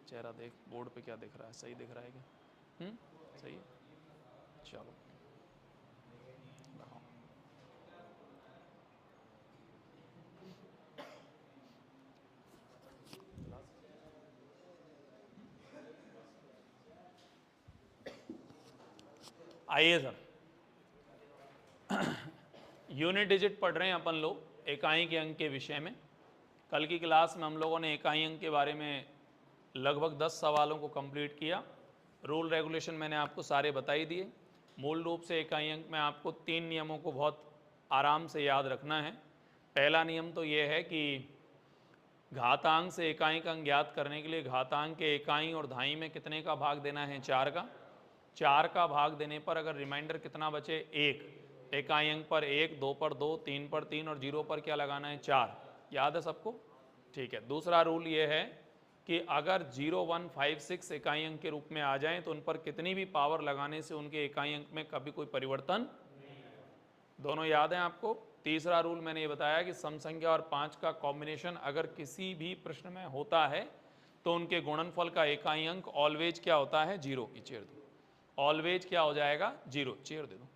चेहरा देख, बोर्ड पे क्या दिख रहा है, सही दिख रहा है क्या? सही है, चलो लगाओ। आइए सर, यूनिट डिजिट पढ़ रहे हैं अपन लोग इकाई के अंक के विषय में। कल की क्लास में हम लोगों ने इकाई अंक के बारे में लगभग 10 सवालों को कंप्लीट किया। रूल रेगुलेशन मैंने आपको सारे बता ही दिए। मूल रूप से इकाई अंक में आपको 3 नियमों को बहुत आराम से याद रखना है। पहला नियम तो ये है कि घातांक से इकाई का अंक ज्ञात करने के लिए घातांक के इकाई और दहाई में कितने का भाग देना है? 4 का। 4 का भाग देने पर अगर रिमाइंडर कितना बचे? 1। इकाई अंक पर 1, 2 पर 2, 3 पर 3 और 0 पर क्या लगाना है? 4। याद है सबको? ठीक है। दूसरा रूल ये है कि अगर 0, 1, 5, 6 इकाई अंक के रूप में आ जाएं तो उन पर कितनी भी पावर लगाने से उनके इकाई अंक में कभी कोई परिवर्तन दोनों याद हैं आपको। तीसरा रूल मैंने ये बताया कि सम संख्या और 5 का कॉम्बिनेशन अगर किसी भी प्रश्न में होता है तो उनके गुणनफल का इकाई अंक ऑलवेज क्या होता है? 0 की चेयर दो। ऑलवेज क्या हो जाएगा? 0। चेयर दे दो।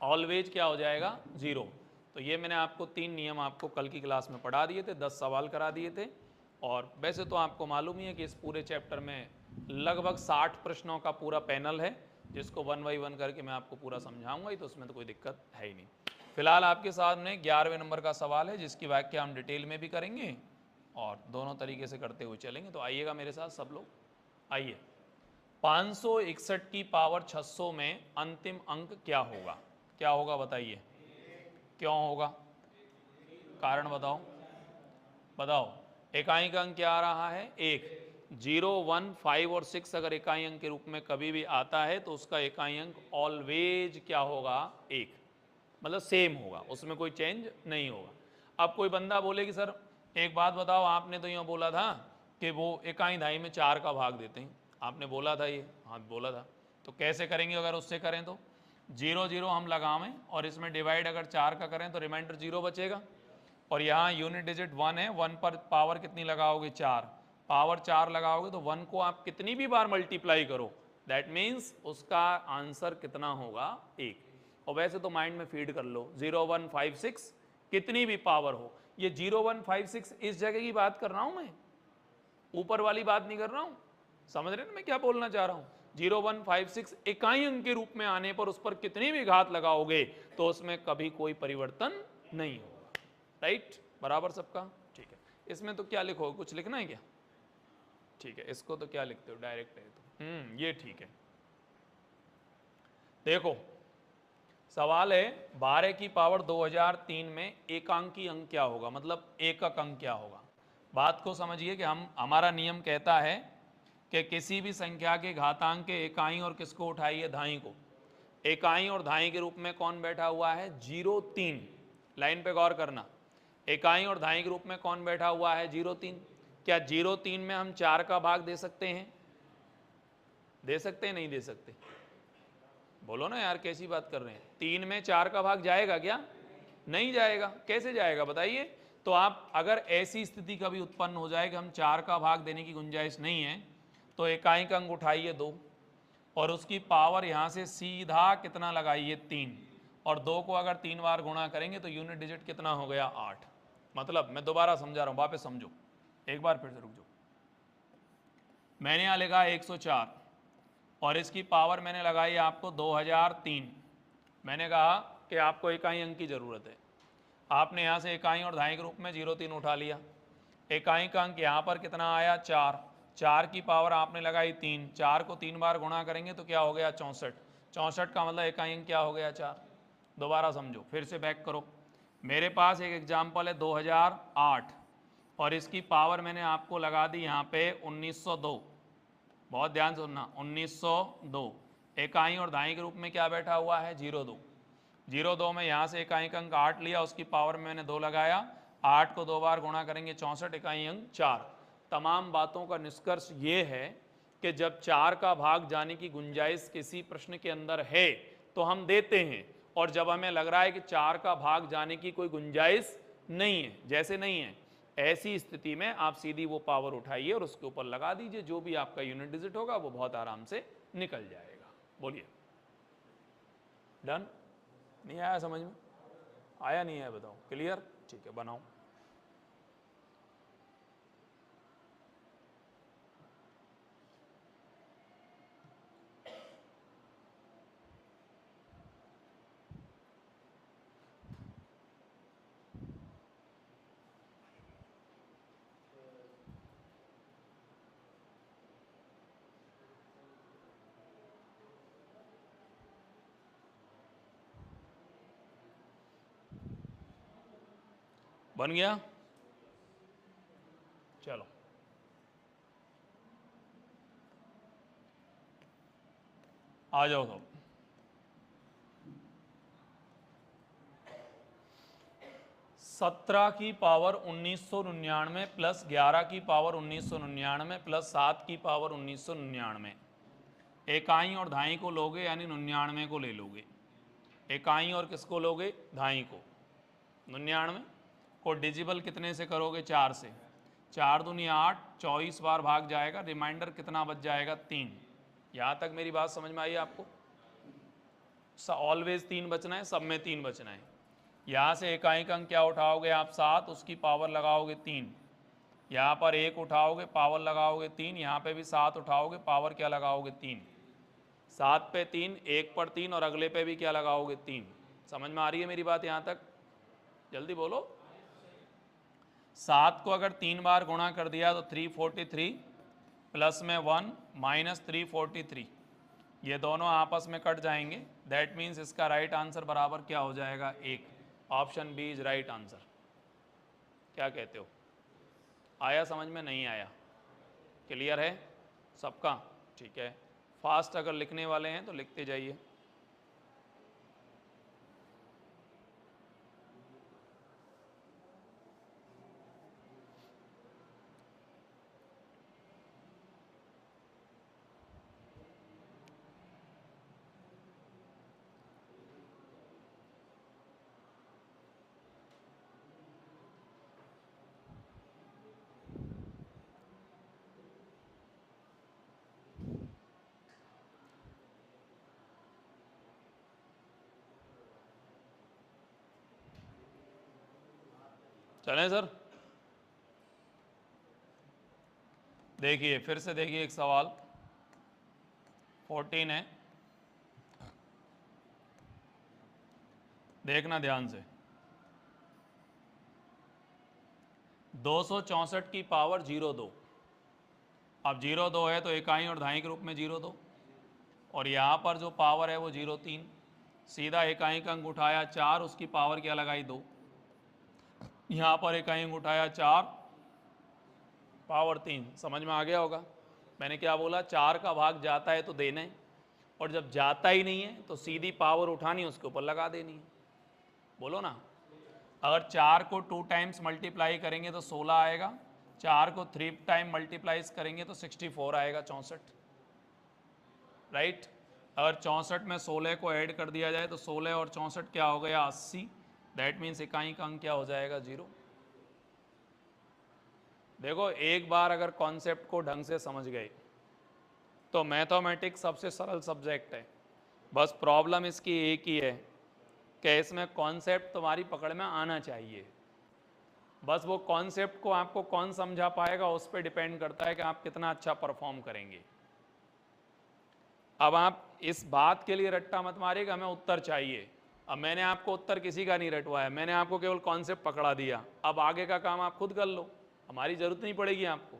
ऑलवेज क्या हो जाएगा? 0। तो ये मैंने आपको 3 नियम आपको कल की क्लास में पढ़ा दिए थे, 10 सवाल करा दिए थे। और वैसे तो आपको मालूम ही है कि इस पूरे चैप्टर में लगभग 60 प्रश्नों का पूरा पैनल है, जिसको 1 बाई 1 करके मैं आपको पूरा समझाऊंगा ही, तो उसमें तो कोई दिक्कत है ही नहीं। फिलहाल आपके सामने 11वें नंबर का सवाल है, जिसकी व्याख्या हम डिटेल में भी करेंगे और दोनों तरीके से करते हुए चलेंगे। तो आइएगा मेरे साथ सब लोग, आइए। 561 की पावर 600 में अंतिम अंक क्या होगा? क्या होगा बताइए? क्यों होगा? कारण बताओ, बताओ। इकाई का अंक क्या आ रहा है? 1। 0, 1, 5 और 6 अगर इकाई अंक के रूप में कभी भी आता है तो उसका इकाई अंक ऑलवेज क्या होगा? 1। मतलब सेम होगा, उसमें कोई चेंज नहीं होगा। अब कोई बंदा बोले कि सर एक बात बताओ, आपने तो यूँ बोला था कि वो इकाई दहाई में 4 का भाग देते हैं, आपने बोला था ये। हाँ बोला था। तो कैसे करेंगे? अगर उससे करें तो 0, 0 हम लगावें और इसमें डिवाइड अगर 4 का करें तो रिमाइंडर 0 बचेगा। और यहाँ यूनिट डिजिट 1 है, 1 पर पावर कितनी लगाओगे? 4। पावर 4 लगाओगे तो 1 को आप कितनी भी बार मल्टीप्लाई करो, दैट मीन्स उसका आंसर कितना होगा? 1। और वैसे तो माइंड में फीड कर लो, 0, 1, 5, 6 कितनी भी पावर हो। ये 0, 1, 5, 6 इस जगह की बात कर रहा हूं मैं, ऊपर वाली बात नहीं कर रहा हूं। समझ रहे ना मैं क्या बोलना चाह रहा हूं? 0, 1, 5, 6 इकाई अंक के रूप में आने पर उस पर कितनी भी घात लगाओगे तो उसमें कभी कोई परिवर्तन नहीं होगा। राइट? बराबर सबका? ठीक है। इसमें तो क्या लिखोगे? कुछ लिखना है क्या? ठीक है। इसको तो क्या लिखते हो? डायरेक्ट है तो ये ठीक है। देखो सवाल है 12 की पावर 2003 में एकांकी अंक क्या होगा? मतलब एकक अंक क्या होगा? बात को समझिए कि हमारा नियम कहता है कि किसी भी संख्या के घातांक के इकाई और किसको उठाइए? दहाई को। इकाई और दहाई के रूप में कौन बैठा हुआ है? 0, 3। लाइन पे गौर करना। इकाई और दहाई के रूप में कौन बैठा हुआ है? 0, 3। क्या 0, 3 में हम 4 का भाग दे सकते हैं? दे सकते हैं? नहीं दे सकते? बोलो ना यार, कैसी बात कर रहे हैं? 3 में 4 का भाग जाएगा क्या? नहीं जाएगा। कैसे जाएगा बताइए? तो आप अगर ऐसी स्थिति कभी उत्पन्न हो जाए कि हम 4 का भाग देने की गुंजाइश नहीं है, तो इकाई का अंक उठाइए 2 और उसकी पावर यहाँ से सीधा कितना लगाइए? 3। और 2 को अगर 3 बार गुणा करेंगे तो यूनिट डिजिट कितना हो गया? 8। मतलब मैं दोबारा समझा रहा हूँ, वापस समझो, एक बार फिर से रुक जाओ। मैंने यहाँ लिखा 104 और इसकी पावर मैंने लगाई आपको 2003। मैंने कहा कि आपको इकाई अंक की ज़रूरत है। आपने यहाँ से इकाई और दहाई के रूप में 0, 3 उठा लिया। इकाई का अंक यहाँ पर कितना आया? 4। 4 की पावर आपने लगाई 3। 4 को 3 बार गुणा करेंगे तो क्या हो गया? 64। 64 का मतलब इकाई अंक क्या हो गया? 4। दोबारा समझो, फिर से बैक करो। मेरे पास एक एग्जाम्पल है 2008 और इसकी पावर मैंने आपको लगा दी यहाँ पे 1902। बहुत ध्यान से सुनना, 1902। इकाई और दहाई के रूप में क्या बैठा हुआ है? 02। 02 में यहाँ से इकाई का अंक 8 लिया, उसकी पावर में मैंने 2 लगाया। 8 को 2 बार गुणा करेंगे 64, इकाई अंक 4। तमाम बातों का निष्कर्ष ये है कि जब 4 का भाग जाने की गुंजाइश किसी प्रश्न के अंदर है तो हम देते हैं, और जब हमें लग रहा है कि 4 का भाग जाने की कोई गुंजाइश नहीं है, जैसे नहीं है, ऐसी स्थिति में आप सीधी वो पावर उठाइए और उसके ऊपर लगा दीजिए, जो भी आपका यूनिट डिजिट होगा वो बहुत आराम से निकल जाएगा। बोलिए, डन? नहीं आया समझ में? आया नहीं है बताओ, क्लियर? ठीक है, बनाओ। बन गया? चलो, आ जाओ तो। सत्रह की पावर 1999 प्लस 11 की पावर 1999 प्लस 7 की पावर 1999। इकाई और धाई को लोगे यानी 99 को ले लोगे। इकाई और किसको लोगे? धाई को। 99 को डिजिबल कितने से करोगे? 4 से। 4 दूनी 8, 24 बार भाग जाएगा, रिमाइंडर कितना बच जाएगा? 3। यहाँ तक मेरी बात समझ में आई आपको? ऑलवेज 3 बचना है, सब में 3 बचना है। यहाँ से इकाई का अंक क्या उठाओगे आप? 7, उसकी पावर लगाओगे 3। यहाँ पर 1 उठाओगे, पावर लगाओगे 3। यहाँ पे भी 7 उठाओगे, पावर क्या लगाओगे? 3। 7 पे 3, 1 पर 3 और अगले पे भी क्या लगाओगे? 3। समझ में आ रही है मेरी बात यहाँ तक? जल्दी बोलो। 7 को अगर 3 बार गुणा कर दिया तो 343 प्लस में 1 माइनस 343, ये दोनों आपस में कट जाएंगे। दैट मीन्स इसका राइट आंसर बराबर क्या हो जाएगा? 1। Option B is right answer. क्या कहते हो? आया समझ में? नहीं आया? क्लियर है सबका? ठीक है, फास्ट अगर लिखने वाले हैं तो लिखते जाइए। चलें सर? देखिए, फिर से देखिए, एक सवाल 14 है, देखना ध्यान से। 264 की पावर 02। अब 02 है तो इकाई और धाई के रूप में 02, और यहाँ पर जो पावर है वो 03। सीधा इकाई का अंक उठाया 4, उसकी पावर क्या लगाई? 2। यहाँ पर इकाई अंक उठाया 4, पावर 3। समझ में आ गया होगा? मैंने क्या बोला? 4 का भाग जाता है तो देना है, और जब जाता ही नहीं है तो सीधी पावर उठानी, उसके ऊपर लगा देनी है। बोलो ना। अगर 4 को 2 टाइम्स मल्टीप्लाई करेंगे तो 16 आएगा, 4 को 3 टाइम मल्टीप्लाइज करेंगे तो 64 आएगा, 64। राइट? अगर 64 में 16 को ऐड कर दिया जाए तो 16 और 64 क्या हो गया? 80। दैट मीन्स इकाई का अंक क्या हो जाएगा? 0। देखो, एक बार अगर कॉन्सेप्ट को ढंग से समझ गए तो मैथमेटिक्स सबसे सरल सब्जेक्ट है। बस प्रॉब्लम इसकी एक ही है कि इसमें कॉन्सेप्ट तुम्हारी पकड़ में आना चाहिए। बस वो कॉन्सेप्ट को आपको कौन समझा पाएगा उस पर डिपेंड करता है कि आप कितना अच्छा परफॉर्म करेंगे। अब आप इस बात के लिए रट्टा मत मारिएगा हमें उत्तर चाहिए। अब मैंने आपको उत्तर किसी का नहीं रटवाया, मैंने आपको केवल कॉन्सेप्ट पकड़ा दिया। अब आगे का काम आप खुद कर लो, हमारी जरूरत नहीं पड़ेगी आपको।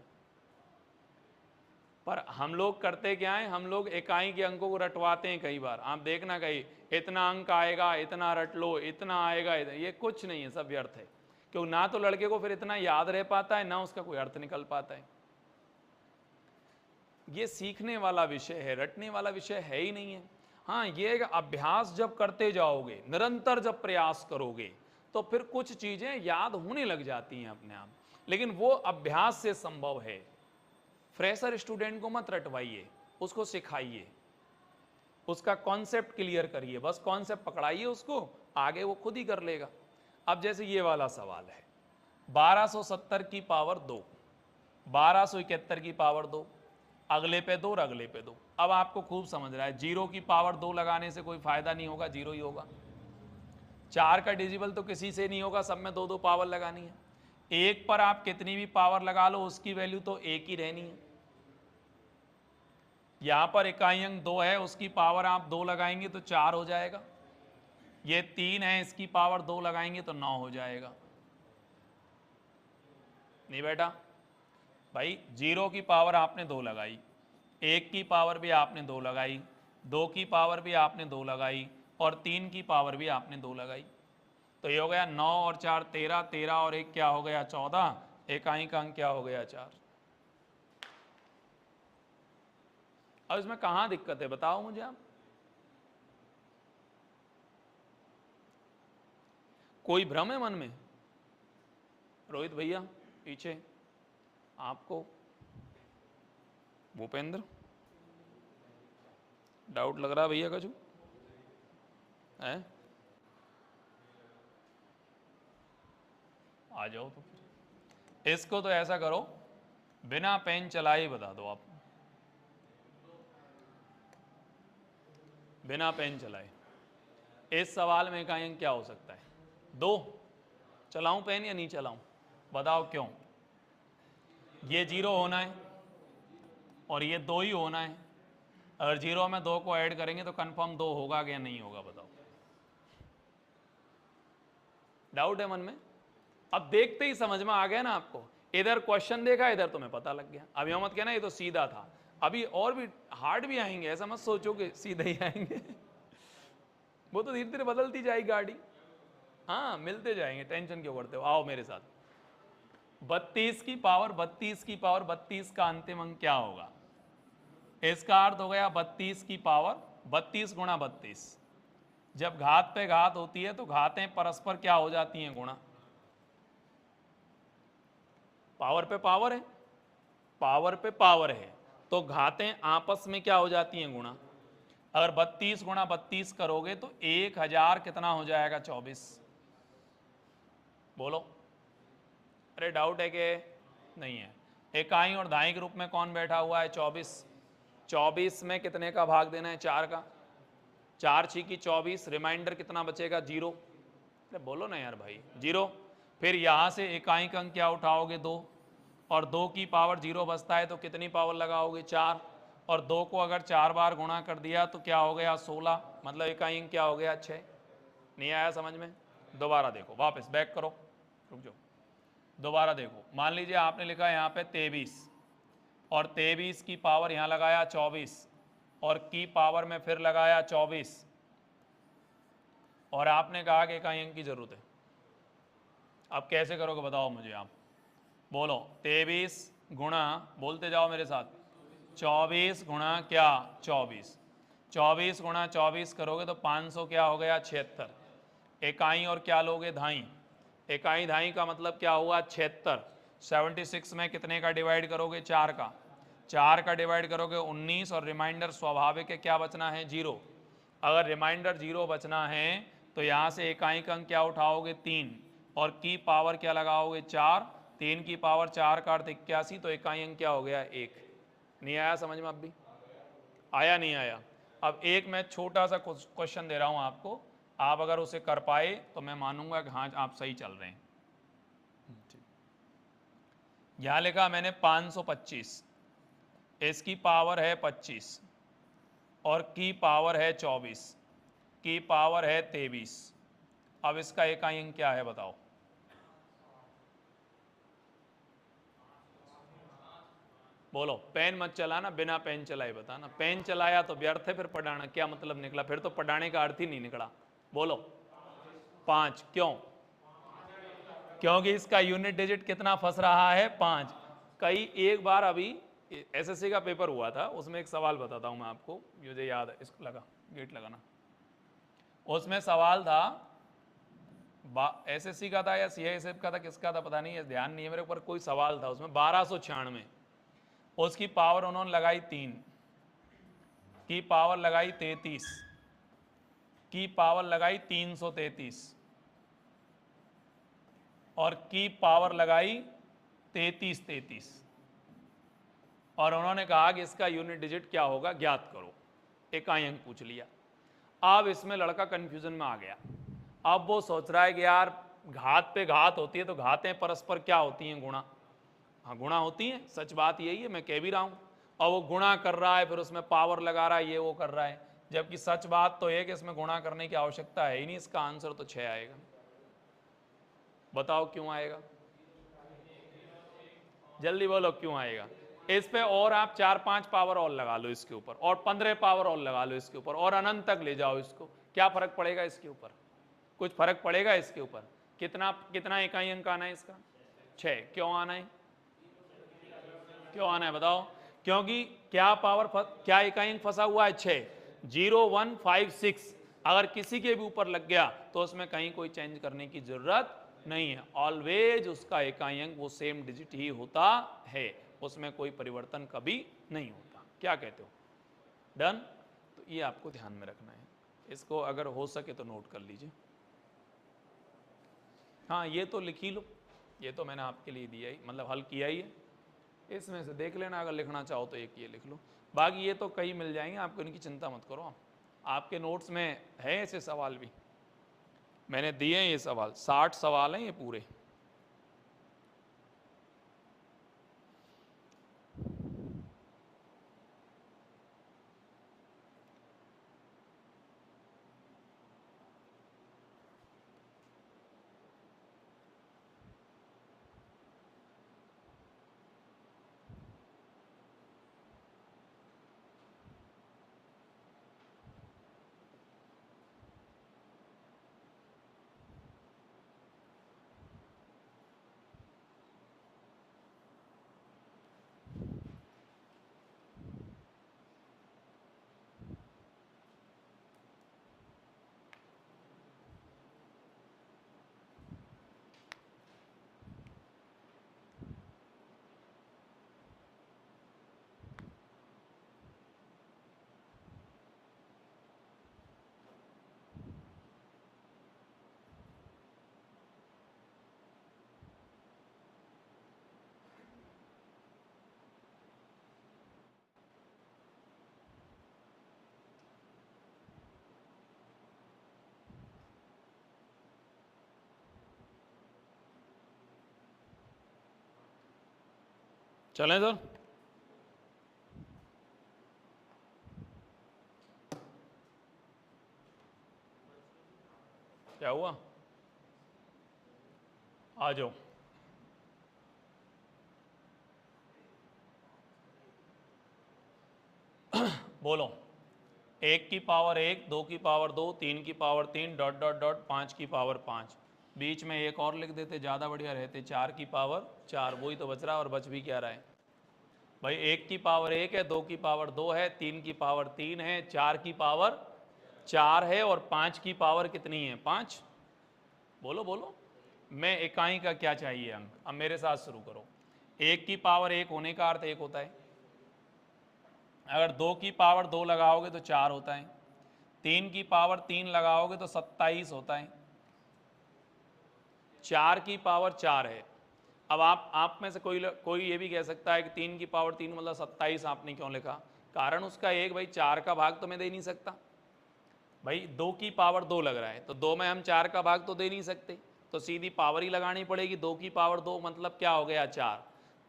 पर हम लोग करते क्या है? हम लोग इकाई के अंकों को रटवाते हैं कई बार। आप देखना, कहीं इतना अंक आएगा, इतना रट लो, इतना आएगा, ये कुछ नहीं है, सब व्यर्थ है। क्योंकि ना तो लड़के को फिर इतना याद रह पाता है, ना उसका कोई अर्थ निकल पाता है। ये सीखने वाला विषय है, रटने वाला विषय है ही नहीं है। हाँ, ये अभ्यास जब करते जाओगे, निरंतर जब प्रयास करोगे, तो फिर कुछ चीजें याद होने लग जाती हैं अपने आप। लेकिन वो अभ्यास से संभव है। फ्रेशर स्टूडेंट को मत रटवाइए, उसको सिखाइए, उसका कॉन्सेप्ट क्लियर करिए, बस कॉन्सेप्ट पकड़ाइए उसको, आगे वो खुद ही कर लेगा। अब जैसे ये वाला सवाल है, 1270 की पावर 2, 1271 की पावर 2, अगले पे 2 और अगले पे 2। अब आपको खूब समझ रहा है, 0 की पावर 2 लगाने से कोई फायदा नहीं होगा, 0 ही होगा। 4 का डिजिबल तो किसी से नहीं होगा, सब में 2 2 पावर लगानी है। 1 पर आप कितनी भी पावर लगा लो उसकी वैल्यू तो 1 ही रहनी है। यहां पर इकाई अंक 2 है, उसकी पावर आप 2 लगाएंगे तो 4 हो जाएगा। ये 3 है, इसकी पावर 2 लगाएंगे तो 9 हो जाएगा। नहीं बेटा भाई, 0 की पावर आपने 2 लगाई, 1 की पावर भी आपने 2 लगाई, 2 की पावर भी आपने 2 लगाई और 3 की पावर भी आपने 2 लगाई। तो ये हो गया 9 और 4 13, 13 और 1 क्या हो गया 14, इकाई का अंक क्या हो गया 4। अब इसमें कहां दिक्कत है बताओ मुझे आप। कोई भ्रम है मन में? रोहित भैया पीछे, आपको, भूपेंद्र, डाउट लग रहा है भैया कछु है? आ जाओ तो फिर इसको तो ऐसा करो, बिना पेन चलाए ही बता दो आप, बिना पेन चलाए। इस सवाल में इकाई अंक क्या हो सकता है? 2। चलाऊं पेन या नहीं चलाऊं? बताओ क्यों? ये 0 होना है और ये 2 ही होना है। अगर 0 में 2 को ऐड करेंगे तो कंफर्म 2 होगा कि नहीं होगा बताओ? डाउट है मन में? अब देखते ही समझ में आ गया ना आपको। इधर क्वेश्चन देखा, इधर तुम्हें पता लग गया। अब यह मत कहना ये तो सीधा था, अभी और भी हार्ड भी आएंगे, ऐसा मत सोचो कि सीधे ही आएंगे वो तो धीरे धीरे बदलती जाएगी गाड़ी। हाँ मिलते जाएंगे, टेंशन क्यों करते हो, आओ मेरे साथ। 32 की पावर 32 की पावर 32 का अंतिम अंक क्या होगा? इसका अर्थ हो गया 32 की पावर 32 गुणा 32। जब घात पे घात होती है तो घातें परस्पर क्या हो जाती हैं? गुणा। पावर पे पावर है, पावर पे पावर है, तो घातें आपस में क्या हो जाती हैं? गुणा। अगर 32 गुणा 32 करोगे तो 1000 कितना हो जाएगा? 24। बोलो, अरे डाउट है कि नहीं है? इकाई और दाई के रूप में कौन बैठा हुआ है? 24। 24 में कितने का भाग देना है? 4 का। 4 6 की 24, रिमाइंडर कितना बचेगा? 0। अरे बोलो ना यार भाई, 0। फिर यहां से इकाई का अंक क्या उठाओगे? 2, और 2 की पावर 0 बचता है तो कितनी पावर लगाओगे? 4, और 2 को अगर 4 बार गुणा कर दिया तो क्या हो गया? 16, मतलब इकाई अंक क्या हो गया? 6। नहीं आया समझ में? दोबारा देखो, वापस बैक करो, रुक जाओ, दोबारा देखो। मान लीजिए आपने लिखा यहाँ पे 23, और 23 की पावर यहाँ लगाया 24, और की पावर में फिर लगाया 24, और आपने कहा कि इकाई अंक की जरूरत है। अब कैसे करोगे बताओ मुझे आप? बोलो, 23 गुणा, बोलते जाओ मेरे साथ, 24 गुणा क्या? 24। 24 गुणा 24 करोगे तो 500 क्या हो गया? 76। इकाई और क्या लोगे? धाई। इकाई धाई का मतलब क्या हुआ? 76। 76 में कितने का डिवाइड करोगे? 4 का। 4 का डिवाइड करोगे 19, और रिमाइंडर स्वाभाविक है क्या बचना है? 0। अगर रिमाइंडर 0 बचना है तो यहाँ से इकाई का अंक क्या उठाओगे? 3, और की पावर क्या लगाओगे? 4। 3 की पावर 4 का अर्थ 81, तो इकाई अंक क्या हो गया? 1। नहीं आया समझ में? अब भी आया? नहीं आया? अब एक मैं छोटा सा क्वेश्चन दे रहा हूं आपको, आप अगर उसे कर पाए तो मैं मानूंगा कि हाँ आप सही चल रहे हैं। यहां लिखा मैंने 525, इसकी पावर है 25, और की पावर है 24, की पावर है 23। अब इसका इकाई अंक क्या है बताओ? बोलो, पेन मत चलाना, बिना पेन चलाए बताना। पेन चलाया तो व्यर्थ है, फिर पढ़ाना क्या मतलब निकला? फिर तो पढ़ाने का अर्थ ही नहीं निकला। बोलो, 5। क्यों? क्योंकि इसका यूनिट डिजिट कितना फंस रहा है? 5। कई एक बार अभी एसएससी का पेपर हुआ था, उसमें एक सवाल बताता हूं मैं आपको, मुझे याद है, इसको लगा गेट लगाना। उसमें सवाल था, एसएससी का था या सीआईएसएफ का था, किसका था पता नहीं है, ध्यान नहीं है मेरे ऊपर। कोई सवाल था उसमें 1296, उसकी पावर उन्होंने लगाई 3, की पावर लगाई 33, की पावर लगाई 333, और की पावर लगाई 33 और उन्होंने कहा कि इसका यूनिट डिजिट क्या होगा ज्ञात करो, इकाई अंक पूछ लिया। अब इसमें लड़का कंफ्यूजन में आ गया। अब वो सोच रहा है कि यार घात पे घात होती है तो घातें परस्पर क्या होती हैं, गुणा। हाँ गुणा होती हैं, सच बात यही है, मैं कह भी रहा हूँ। और वो गुणा कर रहा है, फिर उसमें पावर लगा रहा है, ये वो कर रहा है, जबकि सच बात तो है कि इसमें गुणा करने की आवश्यकता है ही नहीं। इसका आंसर तो 6 आएगा। बताओ क्यों आएगा, जल्दी बोलो क्यों आएगा। इस पे और आप 4-5 पावर और लगा लो इसके ऊपर, और 15 पावर और लगा लो इसके ऊपर, और अनंत तक ले जाओ इसको, क्या फर्क पड़ेगा इसके ऊपर? कुछ फर्क पड़ेगा इसके ऊपर? कितना कितना इकाई अंक आना है इसका? 6। क्यों आना है, क्यों आना है बताओ? क्योंकि क्या क्या इकाई अंक फंसा हुआ है? 6। 0 1 5 6 अगर किसी के भी ऊपर लग गया तो उसमें कहीं कोई चेंज करने की जरूरत नहीं है। ऑलवेज उसका इकाई अंक वो सेम डिजिट ही होता है, उसमें कोई परिवर्तन कभी नहीं होता। क्या कहते हो? डन? तो ये आपको ध्यान में रखना है, इसको अगर हो सके तो नोट कर लीजिए। हाँ ये तो लिख ही लो, ये तो मैंने आपके लिए दिया ही, मतलब हल किया ही है। इसमें से देख लेना, अगर लिखना चाहो तो एक ये लिख लो, बाकी ये तो कई मिल जाएंगे आपको, इनकी चिंता मत करो। आपके नोट्स में है ऐसे सवाल भी, मैंने दिए हैं ये सवाल, 60 सवाल हैं ये पूरे। चलें सर? क्या हुआ, आ जाओ। बोलो। 1 की पावर 1, 2 की पावर 2, 3 की पावर 3, डॉट डॉट डॉट 5 की पावर 5, बीच में एक और लिख देते, ज़्यादा बढ़िया रहते, 4 की पावर 4, वही तो बच रहा है। और बच भी क्या रहा है भाई? 1 की पावर 1 है, 2 की पावर 2 है, 3 की पावर 3 है, 4 की पावर 4 है, और 5 की पावर कितनी है? 5। बोलो बोलो, मैं इकाई का क्या चाहिए अंक? अब मेरे साथ शुरू करो। 1 की पावर 1 होने का अर्थ 1 होता है, अगर 2 की पावर 2 लगाओगे तो 4 होता है, 3 की पावर 3 लगाओगे तो 27 होता है, 4 की पावर 4 है। अब आप में से कोई ये भी कह सकता है कि 3 की पावर 3 मतलब 27 आपने क्यों लिखा? कारण उसका एक, भाई 4 का भाग तो मैं दे नहीं सकता भाई, 2 की पावर 2 लग रहा है तो 2 में हम 4 का भाग तो दे नहीं सकते, तो सीधी पावर ही लगानी पड़ेगी। 2 की पावर 2 मतलब क्या हो गया? 4।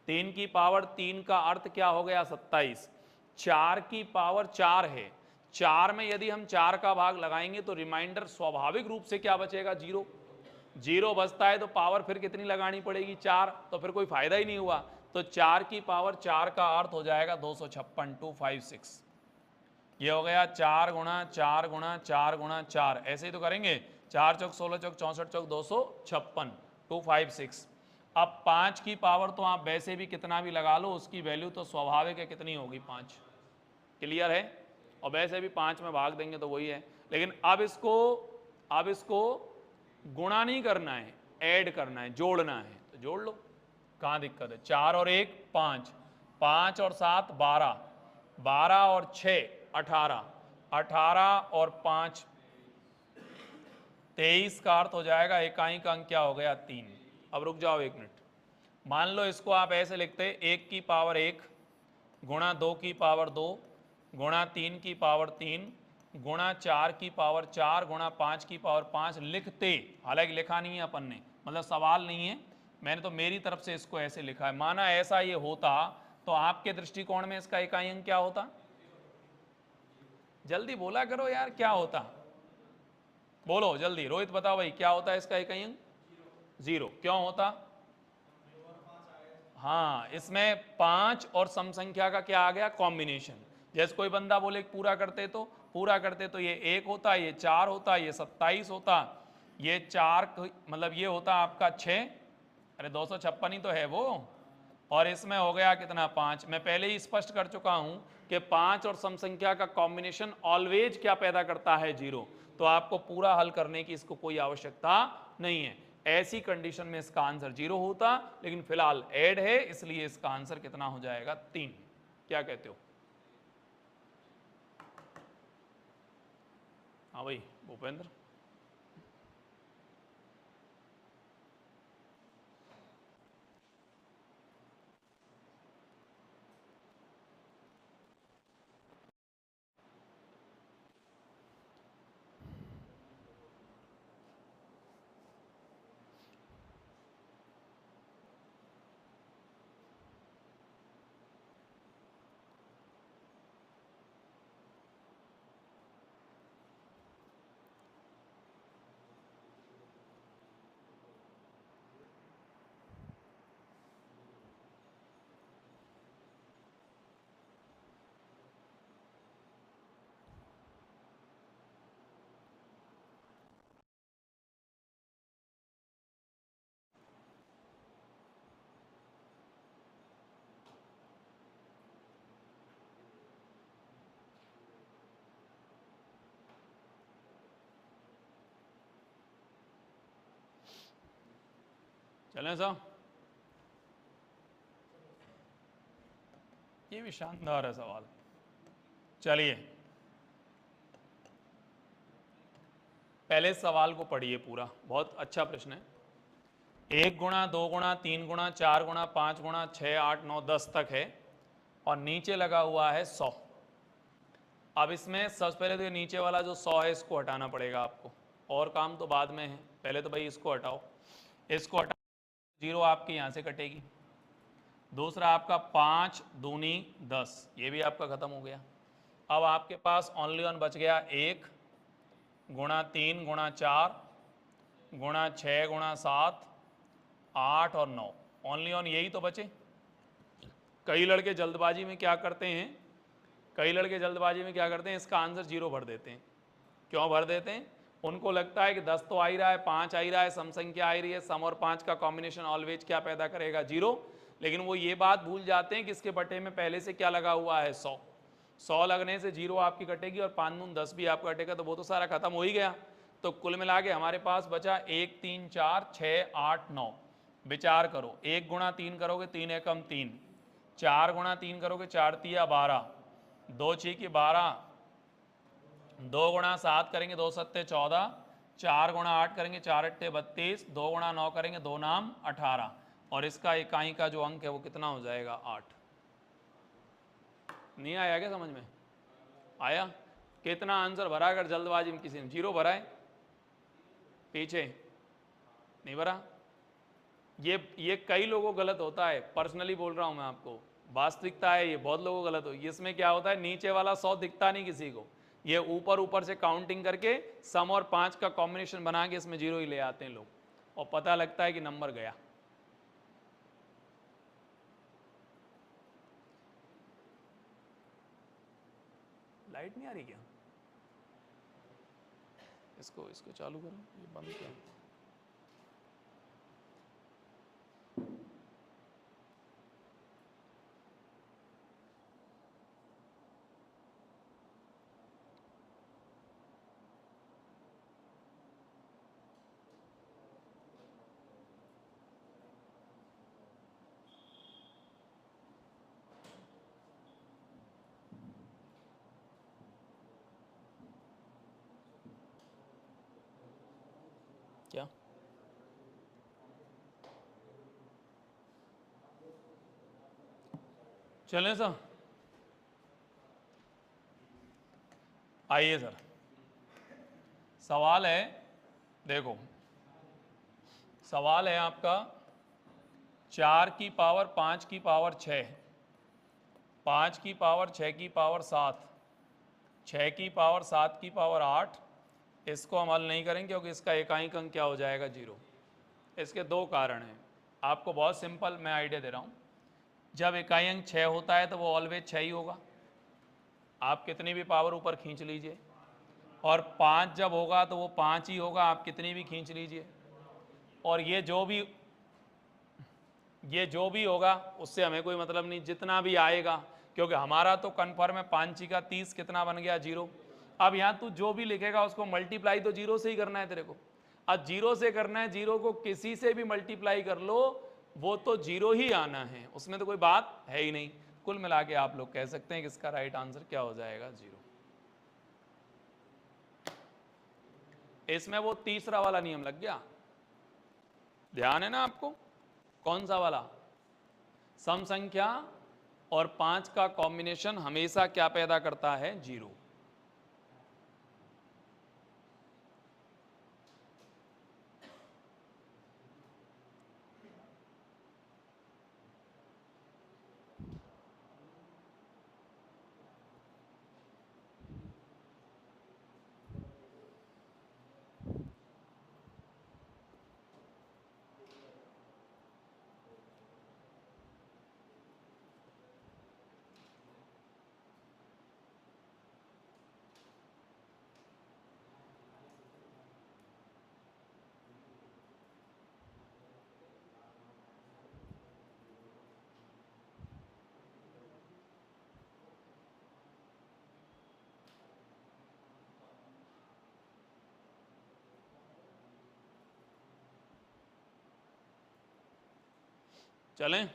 3 की पावर 3 का अर्थ क्या हो गया? 27। 4 की पावर 4 है, 4 में यदि हम 4 का भाग लगाएंगे तो रिमाइंडर स्वाभाविक रूप से क्या बचेगा? 0। 0 बचता है तो पावर फिर कितनी लगानी पड़ेगी? 4, तो फिर कोई फायदा ही नहीं हुआ। तो 4 की पावर 4 का अर्थ हो जाएगा 256, 256। ये हो गया 4 गुणा 4 गुणा 4 गुणा 4, ऐसे ही तो करेंगे। 4 चौक 16 चौक 64 चौक 256, 256। अब 5 की पावर तो आप वैसे भी कितना भी लगा लो, उसकी वैल्यू तो स्वाभाविक है, कितनी होगी? 5। क्लियर है? और वैसे भी 5 में भाग देंगे तो वही है। लेकिन अब इसको गुणा नहीं करना है, ऐड करना है, जोड़ना है, तो जोड़ लो, कहाँ दिक्कत है? 4 और 1 5, 5 और 7 12, 12 और 6 18, 18 और 5 23 का अर्थ हो जाएगा इकाई का अंक क्या हो गया? 3। अब रुक जाओ एक मिनट। मान लो इसको आप ऐसे लिखते 1 की पावर 1 गुणा 2 की पावर 2 गुणा 3 की पावर 3 गुणा 4 की पावर 4 गुणा 5 की पावर 5 लिखते। हालांकि लिखा नहीं है अपन ने, मतलब सवाल नहीं है, मैंने तो मेरी तरफ से इसको ऐसे लिखा है। माना ऐसा ये होता तो आपके दृष्टिकोण में इसका इकाई अंक क्या होता? जल्दी बोला करो यार, क्या होता? बोलो जल्दी, रोहित बताओ भाई क्या होता है इसका इकाई अंक? 0। क्यों होता? हाँ, इसमें 5 और सम संख्या का क्या आ गया? कॉम्बिनेशन। जैसे कोई बंदा बोले पूरा करते तो ये 1 होता, ये 4 होता, ये 27 होता, ये 4 मतलब ये होता आपका 6। अरे 256 ही तो है वो। और इसमें हो गया कितना? 5। मैं पहले ही स्पष्ट कर चुका हूं कि 5 और सम संख्या का कॉम्बिनेशन ऑलवेज क्या पैदा करता है? 0। तो आपको पूरा हल करने की इसको कोई आवश्यकता नहीं है। ऐसी कंडीशन में इसका आंसर 0 होता, लेकिन फिलहाल ऐड है इसलिए इसका आंसर कितना हो जाएगा? 3। क्या कहते हो? हाँ भाई भूपेंद्र। चलें साहब, ये भी शानदार है सवाल। चलिए पहले सवाल को पढ़िए पूरा, बहुत अच्छा प्रश्न है। 1 गुणा 2 गुणा 3 गुणा 4 गुणा 5 गुणा 6 8 9 10 तक है और नीचे लगा हुआ है 100। अब इसमें सबसे पहले तो ये नीचे वाला जो 100 है इसको हटाना पड़ेगा आपको, और काम तो बाद में है। पहले तो भाई इसको हटाओ, इसको हटा, 0 आपके यहाँ से कटेगी। दूसरा आपका 5 दूनी 10, ये भी आपका खत्म हो गया। अब आपके पास ओनली वन बच गया 1 गुणा 3 गुणा 4 गुणा 6 गुणा 7 8 और 9, ओनली ऑन यही तो बचे। कई लड़के जल्दबाजी में क्या करते हैं, इसका आंसर 0 भर देते हैं। क्यों भर देते हैं? उनको लगता है कि 10 तो आ ही रहा है, 5 आ ही रहा है, सम संख्या आ ही रही है, सम और 5 का कॉम्बिनेशन ऑलवेज क्या पैदा करेगा? 0। लेकिन वो ये बात भूल जाते हैं कि इसके बटे में पहले से क्या लगा हुआ है? 100। 100 लगने से 0 आपकी कटेगी और 5 दून 10 भी आपका कटेगा, तो वो तो सारा खत्म हो ही गया। तो कुल मिला के हमारे पास बचा 1 3 4 6 8 9। विचार करो, 1 गुणा 3 करोगे 3 एकम 3, 4 गुणा 3 करोगे 4 तिया 12, 2 6 की 12, 2 गुणा 7 करेंगे 2 सत्ते 14, 4 गुणा 8 करेंगे 4 अट्ठे 32, 2 गुणा 9 करेंगे 2 नाम 18, और इसका इकाई का जो अंक है वो कितना हो जाएगा? 8। नहीं आया क्या समझ में? आया? कितना आंसर भरा अगर जल्दबाजी में किसी ने? 0 भरा है, पीछे नहीं भरा। ये कई लोगों गलत होता है, पर्सनली बोल रहा हूं मैं आपको, वास्तविकता है ये, बहुत लोगों गलत हो। इसमें क्या होता है, नीचे वाला 100 दिखता नहीं किसी को, ये ऊपर से काउंटिंग करके सम और 5 का कॉम्बिनेशन बना के इसमें 0 ही ले आते हैं लोग, और पता लगता है कि नंबर गया। लाइट नहीं आ रही क्या? इसको चालू करो, ये बंद क्या? क्या चलें सर, आइए सर, सवाल है, देखो सवाल है आपका 4 की पावर 5 की पावर 6, 5 की पावर 6 की पावर 7, 6 की पावर 7 की पावर 8। इसको हम हल नहीं करेंगे क्योंकि इसका एकांक अंक क्या हो जाएगा, 0। इसके दो कारण हैं, आपको बहुत सिंपल मैं आइडिया दे रहा हूँ। जब इकाई अंक 6 होता है तो वो ऑलवेज 6 ही होगा, आप कितनी भी पावर ऊपर खींच लीजिए, और 5 जब होगा तो वो 5 ही होगा, आप कितनी भी खींच लीजिए, और ये जो भी होगा उससे हमें कोई मतलब नहीं, जितना भी आएगा, क्योंकि हमारा तो कन्फर्म है 5 का 30 कितना बन गया, 0। अब यहाँ तू जो भी लिखेगा उसको मल्टीप्लाई तो 0 से ही करना है तेरे को। अब 0 से करना है, 0 को किसी से भी मल्टीप्लाई कर लो वो तो 0 ही आना है, उसमें तो कोई बात है ही नहीं। कुल मिला के आप लोग कह सकते हैं कि इसका राइट आंसर क्या हो जाएगा, 0। इसमें वो तीसरा वाला नियम लग गया, ध्यान है ना आपको, कौन सा वाला, सम संख्या और 5 का कॉम्बिनेशन हमेशा क्या पैदा करता है, 0। चलें,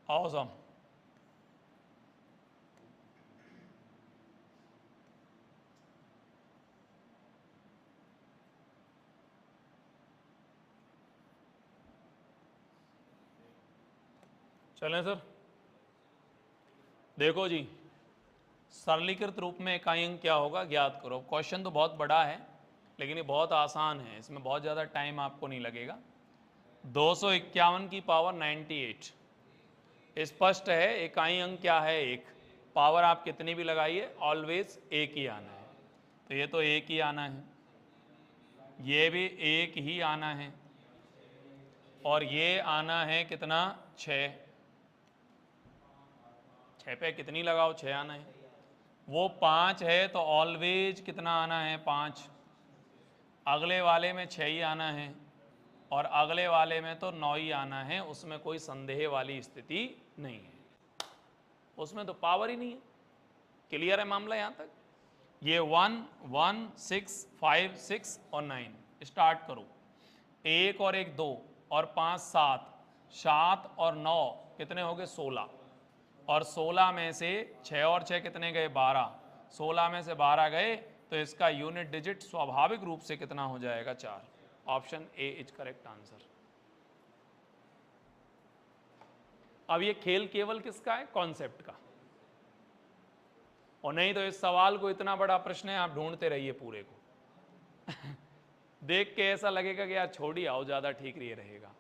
ऑसम। चलें सर, देखो जी, सरलीकृत रूप में इकाई अंक क्या होगा ज्ञात करो। क्वेश्चन तो बहुत बड़ा है लेकिन ये बहुत आसान है, इसमें बहुत ज़्यादा टाइम आपको नहीं लगेगा। 251 की पावर 98, स्पष्ट है इकाई अंक क्या है, एक। पावर आप कितनी भी लगाइए ऑलवेज एक ही आना है, तो ये तो एक ही आना है, ये भी एक ही आना है, और ये आना है कितना, 6। 6 पे कितनी लगाओ, 6 आना है। वो 5 है तो ऑलवेज कितना आना है, 5। अगले वाले में 6 ही आना है, और अगले वाले में तो 9 ही आना है, उसमें कोई संदेह वाली स्थिति नहीं है, उसमें तो पावर ही नहीं है। क्लियर है मामला यहाँ तक। ये 1 1 6 5 6 और 9 स्टार्ट करो, 1 और 1 2 और 5 7, 7 और 9 कितने हो गए, 16, और 16 में से 6 और 6 कितने गए, 12, 16 में से 12 गए तो इसका यूनिट डिजिट स्वाभाविक रूप से कितना हो जाएगा, 4। Option A is correct answer. अब ये खेल केवल किसका है, कॉन्सेप्ट का, और नहीं तो इस सवाल को, इतना बड़ा प्रश्न है, आप ढूंढते रहिए पूरे को देख के ऐसा लगेगा कि यार छोड़ ही आओ, ज्यादा ठीक ये रहेगा।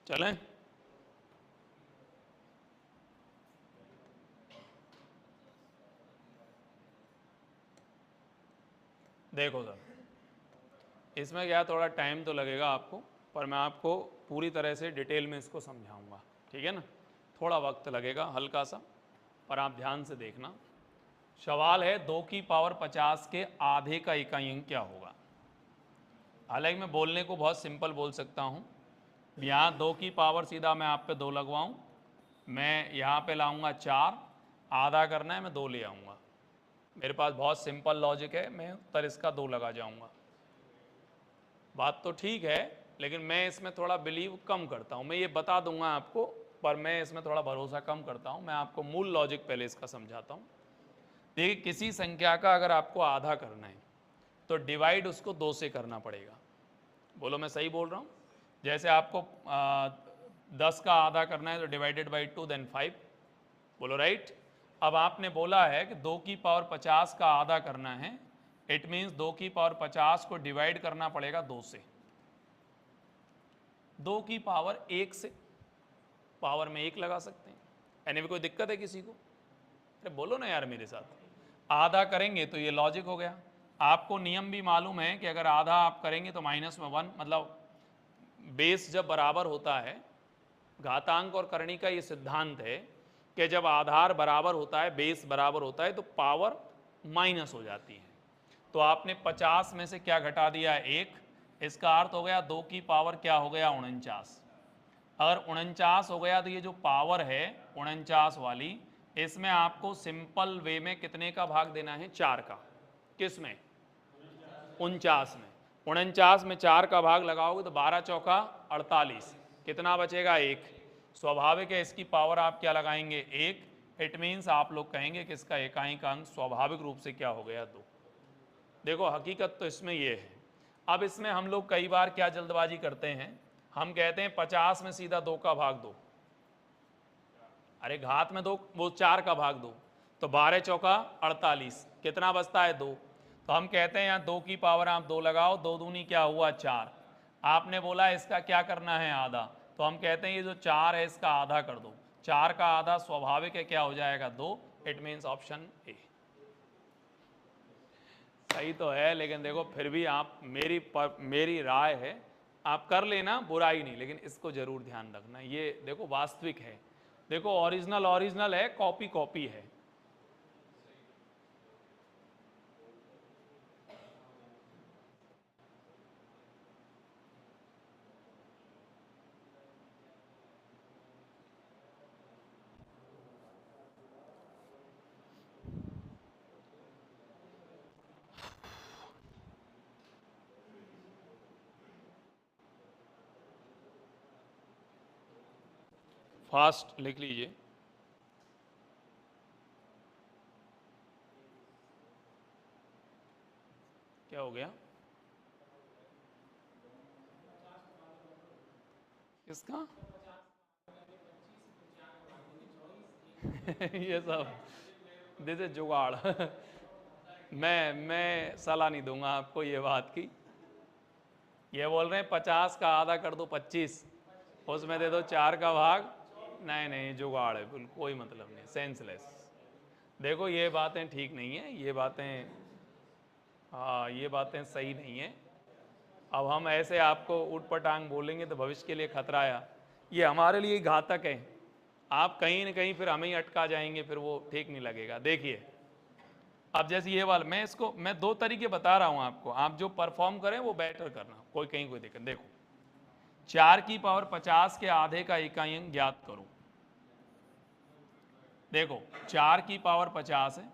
चलें? देखो सर, इसमें क्या थोड़ा टाइम तो लगेगा आपको, पर मैं आपको पूरी तरह से डिटेल में इसको समझाऊंगा, ठीक है ना? थोड़ा वक्त लगेगा हल्का सा, पर आप ध्यान से देखना। सवाल है 2 की पावर 50 के आधे का इकाई अंक क्या होगा। हालांकि मैं बोलने को बहुत सिंपल बोल सकता हूँ, यहाँ 2 की पावर सीधा मैं आप पे 2 लगवाऊँ, मैं यहाँ पे लाऊंगा 4, आधा करना है मैं 2 ले आऊँगा। मेरे पास बहुत सिंपल लॉजिक है, मैं उत्तर इसका 2 लगा जाऊँगा। बात तो ठीक है, लेकिन मैं इसमें थोड़ा बिलीव कम करता हूँ। मैं ये बता दूंगा आपको, पर मैं इसमें थोड़ा भरोसा कम करता हूँ। मैं आपको मूल लॉजिक पहले इसका समझाता हूँ। देखिए, किसी संख्या का अगर आपको आधा करना है तो डिवाइड उसको 2 से करना पड़ेगा। बोलो मैं सही बोल रहा हूँ? जैसे आपको 10 का आधा करना है तो डिवाइडेड बाई 2 देन 5। बोलो राइट। अब आपने बोला है कि 2 की पावर 50 का आधा करना है, इट मीन्स 2 की पावर 50 को डिवाइड करना पड़ेगा 2 से। 2 की पावर 1 से पावर में 1 लगा सकते हैं। यानी कोई दिक्कत है किसी को? अरे बोलो ना यार मेरे साथ। आधा करेंगे तो ये लॉजिक हो गया। आपको नियम भी मालूम है कि अगर आधा आप करेंगे तो माइनस में 1, मतलब बेस जब बराबर होता है, घातांक और करणी का ये सिद्धांत है कि जब आधार बराबर होता है, बेस बराबर होता है, तो पावर माइनस हो जाती है। तो आपने 50 में से क्या घटा दिया? 1। इसका अर्थ हो गया 2 की पावर क्या हो गया? 49। अगर 49 हो गया तो ये जो पावर है 49 वाली, इसमें आपको सिंपल वे में कितने का भाग देना है? 4 का। किस में? 49 में। 49 में 4 का भाग लगाओगे तो 12 चौका 48, कितना बचेगा? 1। स्वाभाविक है इसकी पावर आप क्या लगाएंगे? 1। इट मीन्स आप लोग कहेंगे कि इसका इकाई का अंक स्वाभाविक रूप से क्या हो गया? 2। देखो हकीकत तो इसमें ये है। अब इसमें हम लोग कई बार क्या जल्दबाजी करते हैं, हम कहते हैं 50 में सीधा 2 का भाग दो। अरे घात में 2, वो 4 का भाग दो, तो 12 चौका 48, कितना बचता है? 2। तो हम कहते हैं यहाँ 2 की पावर आप 2 लगाओ, 2 दूनी क्या हुआ? 4। आपने बोला इसका क्या करना है? आधा। तो हम कहते हैं ये जो 4 है इसका आधा कर दो। 4 का आधा स्वाभाविक है क्या हो जाएगा? 2। It means option A. सही तो है, लेकिन देखो फिर भी आप मेरी राय है, आप कर लेना, बुराई नहीं, लेकिन इसको जरूर ध्यान रखना। ये देखो वास्तविक है, देखो ओरिजिनल ओरिजिनल है, कॉपी कॉपी है। फास्ट लिख लीजिए। क्या हो गया? किसका? ये सब दिस इज जुगाड़। मैं सलाह नहीं दूंगा आपको ये बात की। ये बोल रहे हैं 50 का आधा कर दो 25, उसमें दे दो 4 का भाग। नहीं नहीं, जुगाड़ है, बिल्कुल कोई मतलब नहीं, सेंसलेस। देखो ये बातें ठीक नहीं है, ये बातें, हाँ ये बातें सही नहीं है। अब हम ऐसे आपको ऊट पटांग बोलेंगे तो भविष्य के लिए खतरा आया, ये हमारे लिए घातक है। आप कहीं ना कहीं फिर हमें ही अटका जाएंगे, फिर वो ठीक नहीं लगेगा। देखिए अब जैसे ये वाला, मैं 2 तरीके बता रहा हूं आपको, आप जो परफॉर्म करें वो बेटर करना, कोई कहीं कोई दिक्कत। देखो 4 की पावर 50 के आधे का इकाई अंक ज्ञात करो। देखो 4 की पावर 50 है,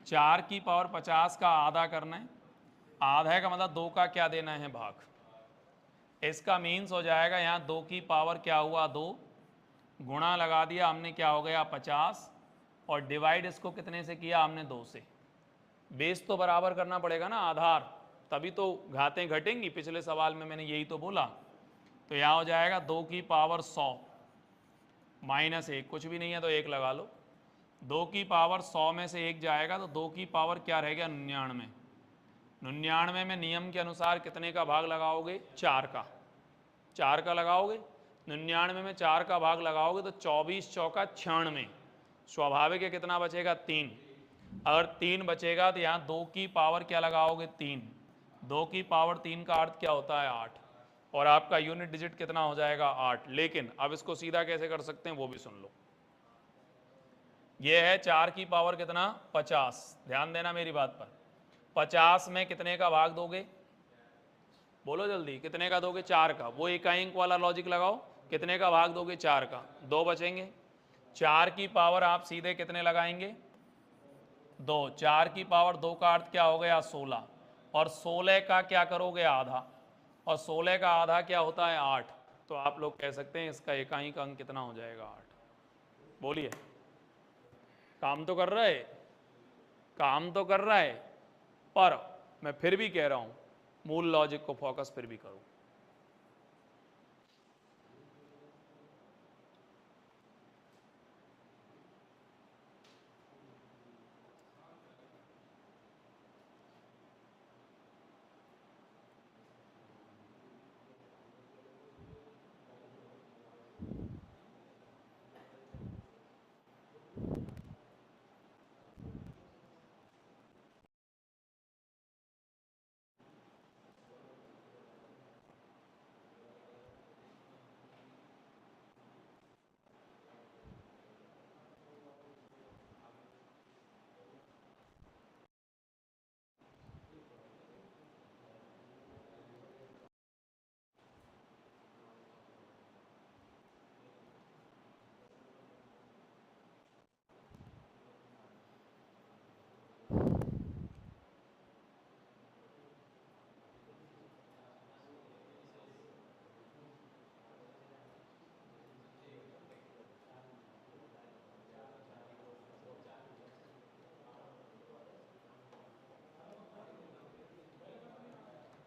4 की पावर 50 का आधा करना है, आधा का मतलब 2 का क्या देना है? भाग। इसका मीन्स हो जाएगा यहाँ 2 की पावर क्या हुआ? 2, गुणा लगा दिया हमने, क्या हो गया? 50, और डिवाइड इसको कितने से किया हमने? 2 से। बेस तो बराबर करना पड़ेगा ना, आधार, तभी तो घातें घटेंगी। पिछले सवाल में मैंने यही तो बोला। तो यहाँ हो जाएगा 2 की पावर 100 माइनस 1, कुछ भी नहीं है तो 1 लगा लो। 2 की पावर 100 में से 1 जाएगा तो 2 की पावर क्या रह गया? 99। 99 में नियम के अनुसार कितने का भाग लगाओगे? 4 का। 4 का लगाओगे। 99 में 4 का भाग लगाओगे तो 24 चौका 96, स्वाभाविक है कितना बचेगा 3। अगर 3 बचेगा तो यहाँ 2 की पावर क्या लगाओगे 3, 2 की पावर 3 का अर्थ क्या होता है 8, और आपका यूनिट डिजिट कितना हो जाएगा 8। लेकिन अब इसको सीधा कैसे कर सकते हैं वो भी सुन लो। ये है 4 की पावर कितना 50, ध्यान देना मेरी बात पर। 50 में कितने का भाग दोगे, बोलो जल्दी, कितने का दोगे 4 का। वो इकाई अंक वाला लॉजिक लगाओ, कितने का भाग दोगे 4 का, 2 बचेंगे। 4 की पावर आप सीधे कितने लगाएंगे 2, 4 की पावर 2 का अर्थ क्या हो गया 16, और 16 का क्या करोगे आधा, और 16 का आधा क्या होता है 8। तो आप लोग कह सकते हैं इसका इकाई का अंक कितना हो जाएगा 8। बोलिए, काम तो कर रहा है, काम तो कर रहा है, पर मैं फिर भी कह रहा हूं मूल लॉजिक को फोकस फिर भी करो।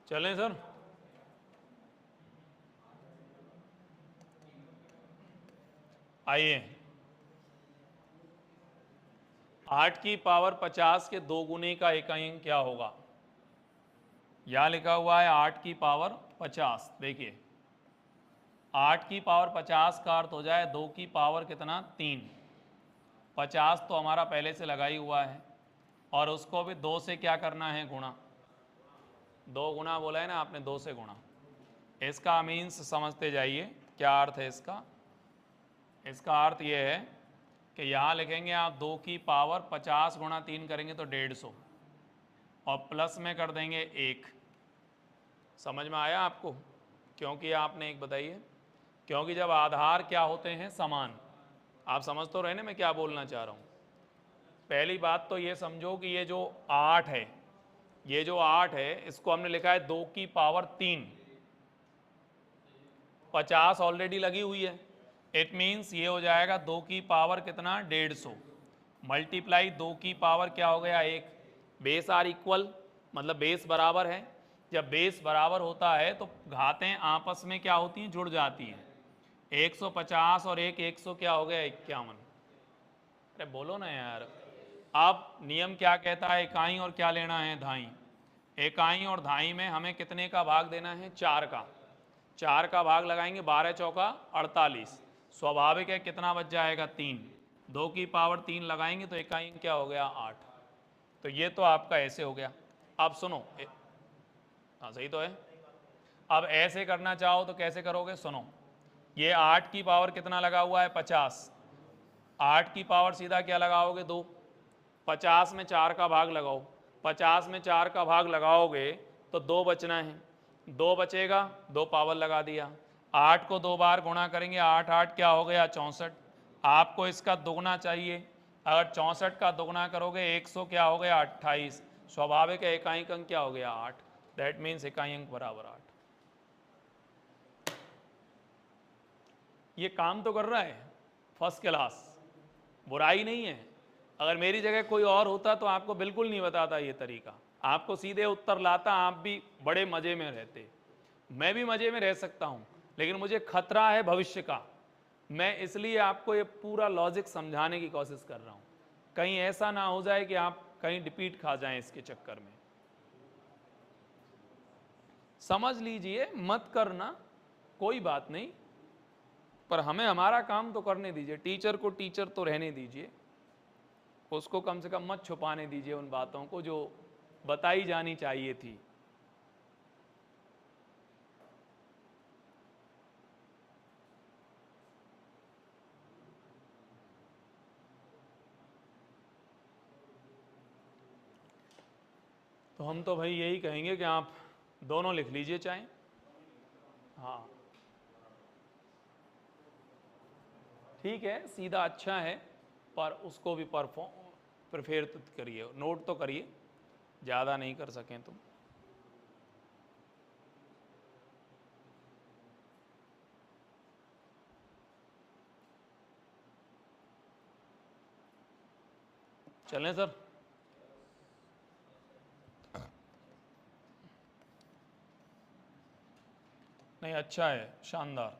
चलें सर, आइए। 8 की पावर 50 के 2 गुने का इकाई अंक क्या होगा। यहां लिखा हुआ है 8 की पावर 50। देखिए 8 की पावर 50 का अर्थ हो जाए 2 की पावर कितना 3। 50 तो हमारा पहले से लगा ही हुआ है, और उसको भी 2 से क्या करना है गुणा, 2 गुना बोला है ना आपने, 2 से गुणा। इसका मीन्स समझते जाइए क्या अर्थ है इसका। इसका अर्थ ये है कि यहाँ लिखेंगे आप 2 की पावर 50 गुणा 3 करेंगे तो 150, और प्लस में कर देंगे 1। समझ में आया आपको, क्योंकि आपने एक बताइए, क्योंकि जब आधार क्या होते हैं समान। आप समझ तो रहे ना मैं क्या बोलना चाह रहा हूँ। पहली बात तो ये समझो कि ये जो 8 है, ये जो 8 है इसको हमने लिखा है 2 की पावर 3। 50 ऑलरेडी लगी हुई है, इट मीन्स ये हो जाएगा 2 की पावर कितना 150 मल्टीप्लाई 2 की पावर क्या हो गया 1। बेस आर इक्वल, मतलब बेस बराबर है। जब बेस बराबर होता है तो घातें आपस में क्या होती हैं, जुड़ जाती हैं। 150 और 100 क्या हो गया 51। अरे बोलो ना यार। अब नियम क्या कहता है, इकाई और क्या लेना है धाई। इकाई और धाई में हमें कितने का भाग देना है 4 का। 4 का भाग लगाएंगे 12 चौका 48, स्वाभाविक है कितना बच जाएगा 3। 2 की पावर 3 लगाएंगे तो इकाई क्या हो गया 8। तो ये तो आपका ऐसे हो गया। अब सुनो, हाँ सही तो है। अब ऐसे करना चाहो तो कैसे करोगे, सुनो। ये 8 की पावर कितना लगा हुआ है 50, 8 की पावर सीधा क्या लगाओगे 2। 50 में 4 का भाग लगाओ, 50 में 4 का भाग लगाओगे तो 2 बचना है, 2 बचेगा, 2 पावर लगा दिया। 8 को 2 बार गुणा करेंगे, 8 8 क्या हो गया 64। आपको इसका दुगना चाहिए, अगर 64 का दुगना करोगे 100 क्या हो गया 28। स्वाभाविक है इकाई अंक क्या हो गया 8। दैट मीन्स इकाई अंक बराबर 8। ये काम तो कर रहा है फर्स्ट क्लास, बुराई नहीं है। अगर मेरी जगह कोई और होता तो आपको बिल्कुल नहीं बताता ये तरीका, आपको सीधे उत्तर लाता, आप भी बड़े मजे में रहते। मैं भी मजे में रह सकता हूं, लेकिन मुझे खतरा है भविष्य का। मैं इसलिए आपको ये पूरा लॉजिक समझाने की कोशिश कर रहा हूं, कहीं ऐसा ना हो जाए कि आप कहीं डिपीट खा जाएं इसके चक्कर में। समझ लीजिए, मत करना कोई बात नहीं, पर हमें हमारा काम तो करने दीजिए, टीचर को टीचर तो रहने दीजिए, उसको कम से कम मत छुपाने दीजिए उन बातों को जो बताई जानी चाहिए थी। तो हम तो भाई यही कहेंगे कि आप दोनों लिख लीजिए चाहे, हाँ ठीक है, सीधा अच्छा है, पर उसको भी प्रेफर तो करिए, नोट तो करिए, ज़्यादा नहीं कर सकें तो। चलें सर? नहीं अच्छा है, शानदार,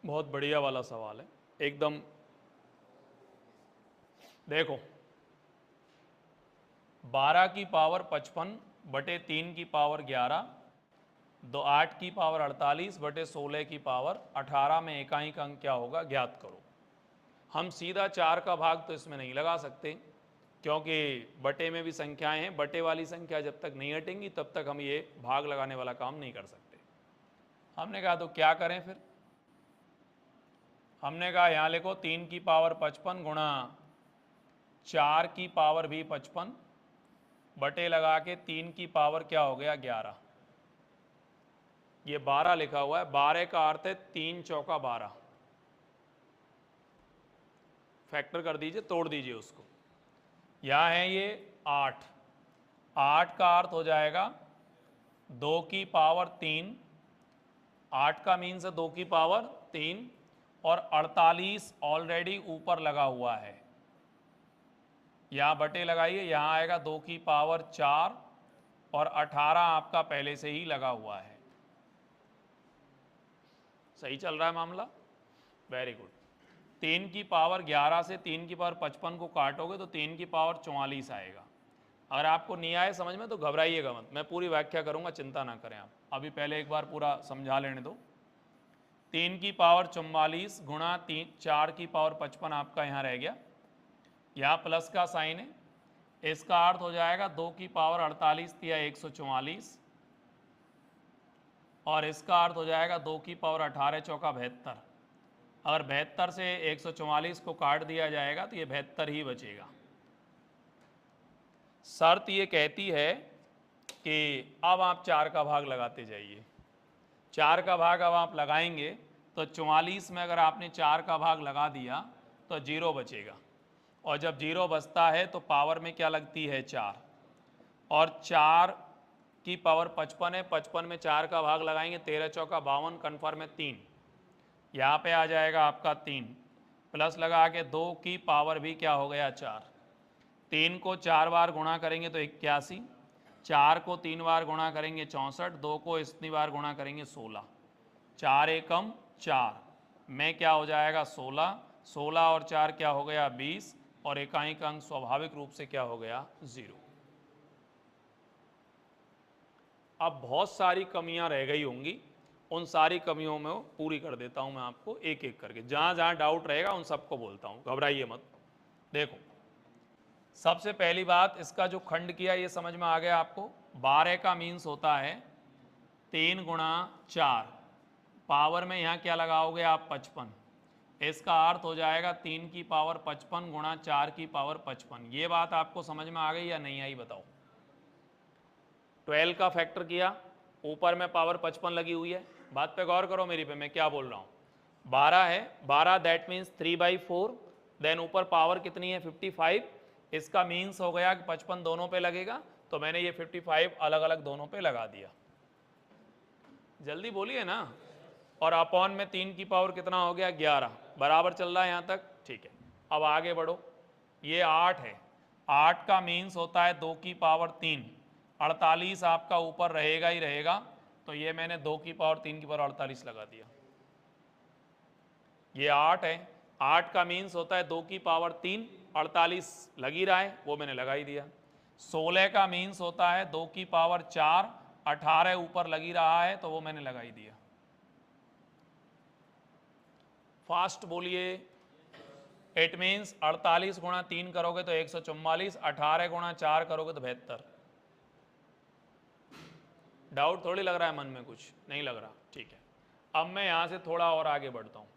बहुत बढ़िया वाला सवाल है एकदम। देखो 12 की पावर 55 बटे 3 की पावर 11, 8 की पावर 48 बटे 16 की पावर 18 में इकाई का अंक क्या होगा, ज्ञात करो। हम सीधा 4 का भाग तो इसमें नहीं लगा सकते, क्योंकि बटे में भी संख्याएं हैं, बटे वाली संख्या जब तक नहीं हटेंगी तब तक हम ये भाग लगाने वाला काम नहीं कर सकते। हमने कहा तो क्या करें फिर, हमने कहा यहाँ लिखो 3 की पावर 55 गुणा 4 की पावर भी 55 बटे लगा के 3 की पावर क्या हो गया 11, ये 12 लिखा हुआ है, 12 का अर्थ है 3 चौका 12, फैक्टर कर दीजिए, तोड़ दीजिए उसको। यहाँ है ये 8, 8 का अर्थ हो जाएगा 2 की पावर 3, 8 का मीन्स है 2 की पावर 3, और 48 ऑलरेडी ऊपर लगा हुआ है, यहाँ बटे लगाइए, यहाँ आएगा 2 की पावर 4 और 18 आपका पहले से ही लगा हुआ है। सही चल रहा है मामला, वेरी गुड। 3 की पावर 11 से 3 की पावर 55 को काटोगे तो 3 की पावर 44 आएगा। अगर आपको नहीं आए समझ में तो घबराइएगा मत, मैं पूरी व्याख्या करूंगा, चिंता ना करें आप, अभी पहले एक बार पूरा समझा लेने दो। 3 की पावर 44 गुणा 4 की पावर 55 आपका यहाँ रह गया, यहाँ प्लस का साइन है, इसका अर्थ हो जाएगा 2 की पावर 48 या 144, और इसका अर्थ हो जाएगा 2 की पावर 18 चौका 72। अगर 72 से 144 को काट दिया जाएगा तो ये 72 ही बचेगा। शर्त ये कहती है कि अब आप 4 का भाग लगाते जाइए, 4 का भाग अब आप लगाएंगे तो 44 में अगर आपने 4 का भाग लगा दिया तो 0 बचेगा, और जब 0 बचता है तो पावर में क्या लगती है 4, और 4 की पावर 55 है, 55 में 4 का भाग लगाएंगे, 13 चौका 52, कन्फर्म है 3, यहाँ पे आ जाएगा आपका 3, प्लस लगा के 2 की पावर भी क्या हो गया 4, 3 को 4 बार गुणा करेंगे तो 81, 4 को 3 बार गुणा करेंगे 64, 2 को इतनी बार गुणा करेंगे 16, 4 एकम 4 में क्या हो जाएगा 16, 16 और 4 क्या हो गया 20, और इकाई का अंक स्वाभाविक रूप से क्या हो गया 0। अब बहुत सारी कमियां रह गई होंगी, उन सारी कमियों में पूरी कर देता हूं मैं आपको एक एक करके, जहां जहां डाउट रहेगा उन सबको बोलता हूं, घबराइए मत। देखो सबसे पहली बात, इसका जो खंड किया ये समझ में आ गया आपको, 12 का मीन्स होता है 3 गुणा 4, पावर में यहाँ क्या लगाओगे आप 55, इसका अर्थ हो जाएगा 3 की पावर 55 गुणा 4 की पावर 55। ये बात आपको समझ में आ गई या नहीं आई बताओ। 12 का फैक्टर किया, ऊपर में पावर 55 लगी हुई है, बात पे गौर करो मेरी पे, मैं क्या बोल रहा हूँ। 12 है, 12 दैट मीन्स 3/4, देन ऊपर पावर कितनी है 55, इसका मीन्स हो गया कि 55 दोनों पे लगेगा, तो मैंने ये 55 अलग अलग दोनों पे लगा दिया। जल्दी बोलिए ना। और अपॉन में 3 की पावर कितना हो गया 11, बराबर चल रहा है यहाँ तक, ठीक है। अब आगे बढ़ो, ये 8 है, 8 का मीन्स होता है 2 की पावर 3, 48 आपका ऊपर रहेगा ही रहेगा, तो ये मैंने 2 की पावर 3 की पावर 48 लगा दिया। ये 8 है, 8 का मीन्स होता है 2 की पावर 3, 48 लगी रहा है, वो मैंने लगा ही दिया। 16 का मीन्स होता है 2 की पावर 4, 18 ऊपर लगी रहा है, तो वो मैंने लगा ही दिया। फास्ट बोलिए। इट मीन्स 48 गुणा 3 करोगे तो 144, 18 गुणा 4 करोगे तो 72। डाउट थोड़ी लग रहा है मन में, कुछ नहीं लग रहा, ठीक है। अब मैं यहां से थोड़ा और आगे बढ़ता हूं।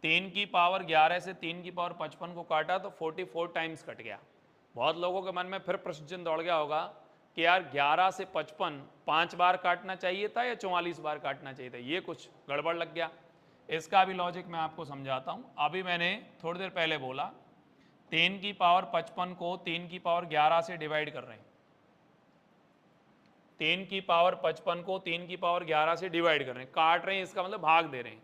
3 की पावर 11 से 3 की पावर 55 को काटा तो 44 टाइम्स कट गया। बहुत लोगों के मन में फिर प्रश्न दौड़ गया होगा कि यार 11 से 55 5 बार काटना चाहिए था या 44 बार काटना चाहिए था, ये कुछ गड़बड़ लग गया। इसका भी लॉजिक मैं आपको समझाता हूं। अभी मैंने थोड़ी देर पहले बोला 3 की पावर 55 को 3 की पावर 11 से डिवाइड कर रहे हैं। 3 की पावर 55 को 3 की पावर 11 से डिवाइड कर रहे हैं, काट रहे हैं, इसका मतलब भाग दे रहे हैं।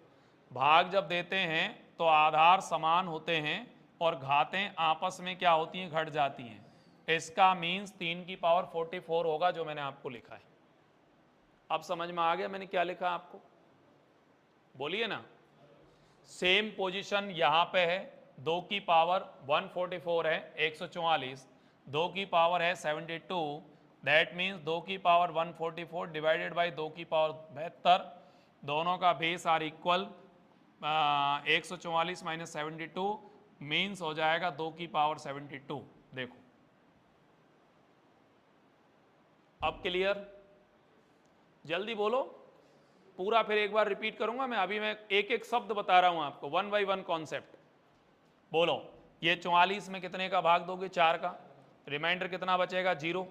भाग जब देते हैं तो आधार समान होते हैं और घातें आपस में क्या होती हैं, घट जाती हैं। इसका मीन्स 3 की पावर 44 होगा, जो मैंने आपको लिखा है। अब समझ में आ गया मैंने क्या लिखा आपको, बोलिए ना। सेम पोजीशन यहां पे है, 2 की पावर 144 है 144, 2 की पावर है 72, दैट मीन्स 2 की पावर 144 डिवाइडेड बाई 2 की पावर 72, दोनों का base are equal. 144 minus 72 means हो जाएगा 2 की पावर 72। देखो अब क्लियर, जल्दी बोलो, पूरा फिर एक बार रिपीट करूंगा मैं। अभी मैं एक एक शब्द बता रहा हूं आपको, 1 बाई 1 कॉन्सेप्ट। बोलो, ये 44 में कितने का भाग दोगे, 4 का, रिमाइंडर कितना बचेगा, 0,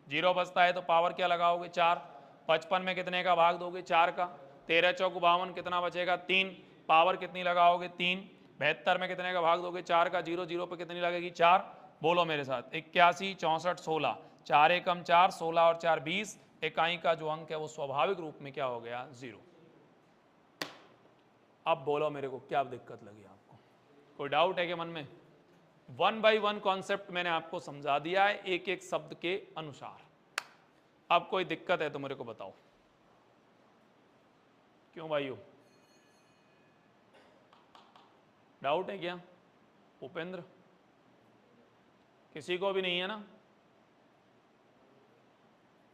0 बचता है तो पावर क्या लगाओगे, 4। 55 में कितने का भाग दोगे, 4 का, 13 चौक 52, कितना बचेगा, 3, पावर कितनी लगाओगे, 3। 72 में कितने का भाग दोगे, 4 का, 0, 0 पे कितनी लगेगी, 4। बोलो मेरे साथ, 81, 64, 16, 4 एकम 4, 16 और 4 20, इकाई का जो अंक है वो स्वाभाविक रूप में क्या हो गया, 0। अब बोलो मेरे को क्या दिक्कत लगी आपको, कोई डाउट है कि मन में। 1 बाई 1 कॉन्सेप्ट मैंने आपको समझा दिया है एक एक शब्द के अनुसार। अब कोई दिक्कत है तो मेरे को बताओ, क्यों भाइयों, डाउट है क्या, उपेंद्र, किसी को भी नहीं है ना,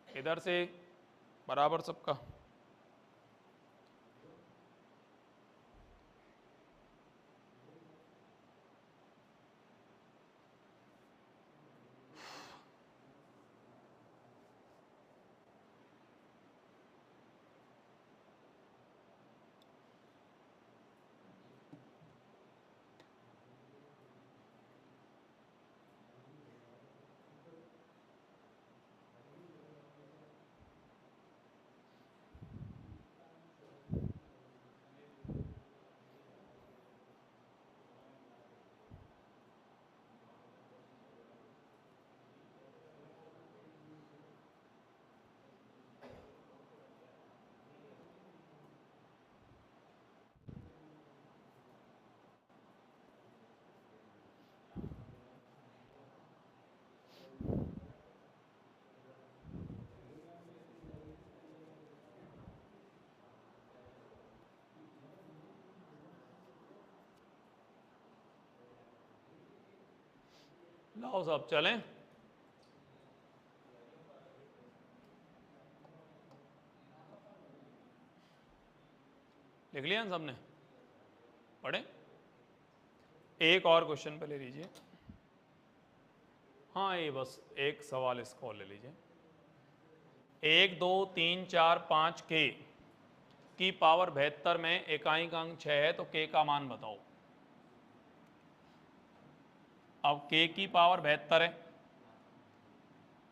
इधर से बराबर सबका। लाओ साहब चलें, लिख लिया सबने, पढ़े। एक और क्वेश्चन पे ले लीजिए, हाँ ये बस एक सवाल इसको ले लीजिए। 1 2 3 4 5 के की पावर 72 में इकाई का अंक 6 है तो के का मान बताओ। अब के की पावर 72 है,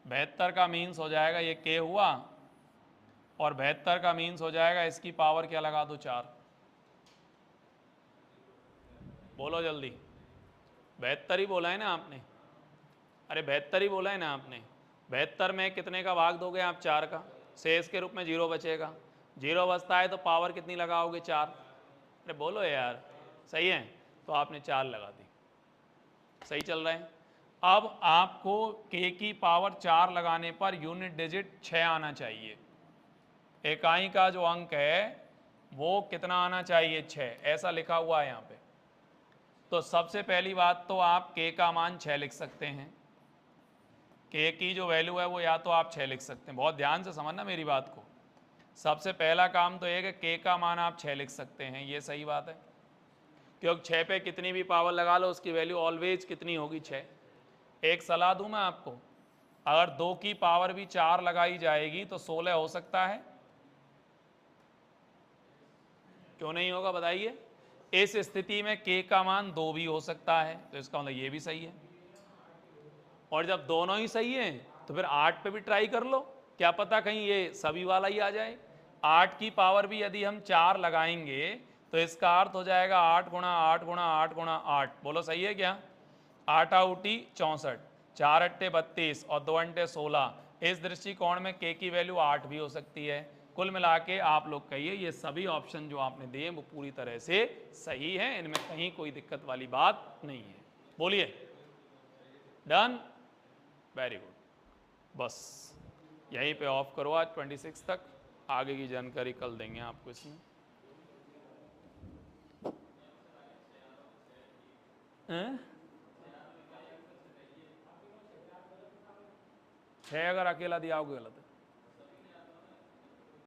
72 का मीन्स हो जाएगा ये के हुआ, और 72 का मीन्स हो जाएगा इसकी पावर क्या लगा दो, 4। बोलो जल्दी, 72 ही बोला है ना आपने, अरे 72 ही बोला है ना आपने। 72 में कितने का भाग दोगे आप, 4 का, शेष के रूप में 0 बचेगा, 0 बचता है तो पावर कितनी लगाओगे, 4। अरे बोलो यार, सही है, तो आपने 4 लगा दी, सही चल रहा है। अब आपको के की पावर 4 लगाने पर यूनिट डिजिट 6 आना चाहिए, इकाई का जो अंक है वो कितना आना चाहिए, 6, ऐसा लिखा हुआ है यहाँ पे। तो सबसे पहली बात तो आप के का मान 6 लिख सकते हैं, के की जो वैल्यू है वो या तो आप 6 लिख सकते हैं, बहुत ध्यान से समझना मेरी बात को। सबसे पहला काम तो एक है के का मान आप 6 लिख सकते हैं, ये सही बात है। क्योंकि 6 पे कितनी भी पावर लगा लो उसकी वैल्यू ऑलवेज कितनी होगी 6। एक सलाह दूं मैं आपको, अगर 2 की पावर भी 4 लगाई जाएगी तो 16 हो सकता है, क्यों नहीं होगा बताइए। इस स्थिति में k का मान 2 भी हो सकता है, तो इसका मतलब ये भी सही है। और जब दोनों ही सही हैं तो फिर 8 पे भी ट्राई कर लो, क्या पता कहीं ये सभी वाला ही आ जाए। 8 की पावर भी यदि हम 4 लगाएंगे तो इसका अर्थ हो जाएगा 8 गुणा 8 गुणा 8 गुणा 8। बोलो सही है क्या? 8 आउटी 64, 4 अट्टे 32 और 2 अंटे 16। इस दृष्टिकोण में k की वैल्यू 8 भी हो सकती है। कुल मिला के आप लोग कहिए ये सभी ऑप्शन जो आपने दिए वो पूरी तरह से सही है, इनमें कहीं कोई दिक्कत वाली बात नहीं है। बोलिए डन, वेरी गुड। बस यहीं पे ऑफ करो आज 26 तक, आगे की जानकारी कल देंगे आपको इसमें। है अगर अकेला दिया होगा गलत है।